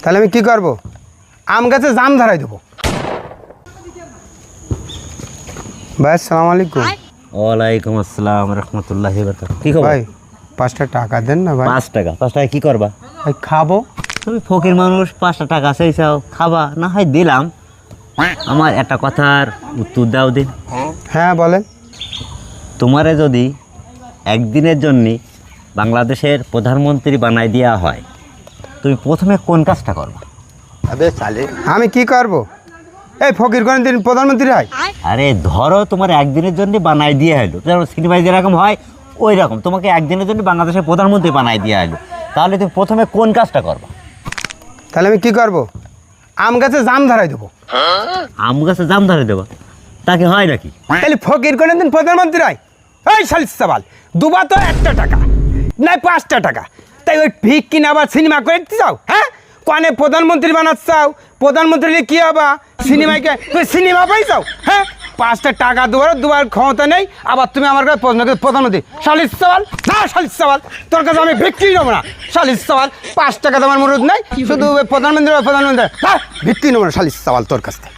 তাহলে আমি কি করব? আম গাছে জাম ধরাই দেবো। ভাই আসসালামু আলাইকুম। ওয়ালাইকুম আসসালাম রহমতুল্লাহি ওয়া বারাকাতুহু। কি খবর ভাই 5টা টাকা দেন না ভাই। 5 টাকা? 5 টাকা কি করবা? ভাই খাবো। তুমি ফকির মানুষ, 5টা টাকা চাইছাও, খাবা না হয় দিলাম। আমার একটা কথার উত্তর দাও দিন। হ্যাঁ বলেন। তোমারে যদি একদিনের জন্য বাংলাদেশের প্রধানমন্ত্রী বানাই দেওয়া হয়, তুমি প্রথমে কোন কাজটা করবা? আমি কি করব? এই ফকির কোন দিন প্রধানমন্ত্রী হয়? আরে ধরো তোমার একদিনের জন্য বানাই দিয়ে হলো, যেমন সিনেমায় যেরকম হয় ওই রকম তোমাকে একদিনের জন্য বাংলাদেশের প্রধানমন্ত্রী বানাই দেওয়া হলো, তাহলে তুমি প্রথমে কোন কাজটা করবা? তাহলে আমি কি করব? আম গাছে জাম ধরাই দেবো। আম গাছে জাম ধরে দেবা? তাকে হয় নাকি? তাহলে ফকির কোন দিন প্রধানমন্ত্রী হয়? এই শালিস সওয়াল, দুবা তো 1টা টাকা নাই 5টা টাকা, তাই ওই ভিক কিনে আবার সিনেমা করে দিতে চাও? হ্যাঁ, কোনে প্রধানমন্ত্রী বানাচ্ছাও? প্রধানমন্ত্রী কি হবা? সিনেমাকে তুই সিনেমা পাইছাও? হ্যাঁ, 5টা টাকা দুবার ক্ষমতা নেই, আবার তুমি আমার কাছে প্রধানমন্ত্রী। শালিস সওয়াল না, শালিস সওয়াল, তোর কাছে আমি বিক্রি নেবো না। শালিস সওয়াল, 5 টাকা তোমার মরুদ নাই, শুধু প্রধানমন্ত্রী হ্যাঁ, বিক্রি নেবো না। শালিস সওয়াল তোর কাছ থেকে।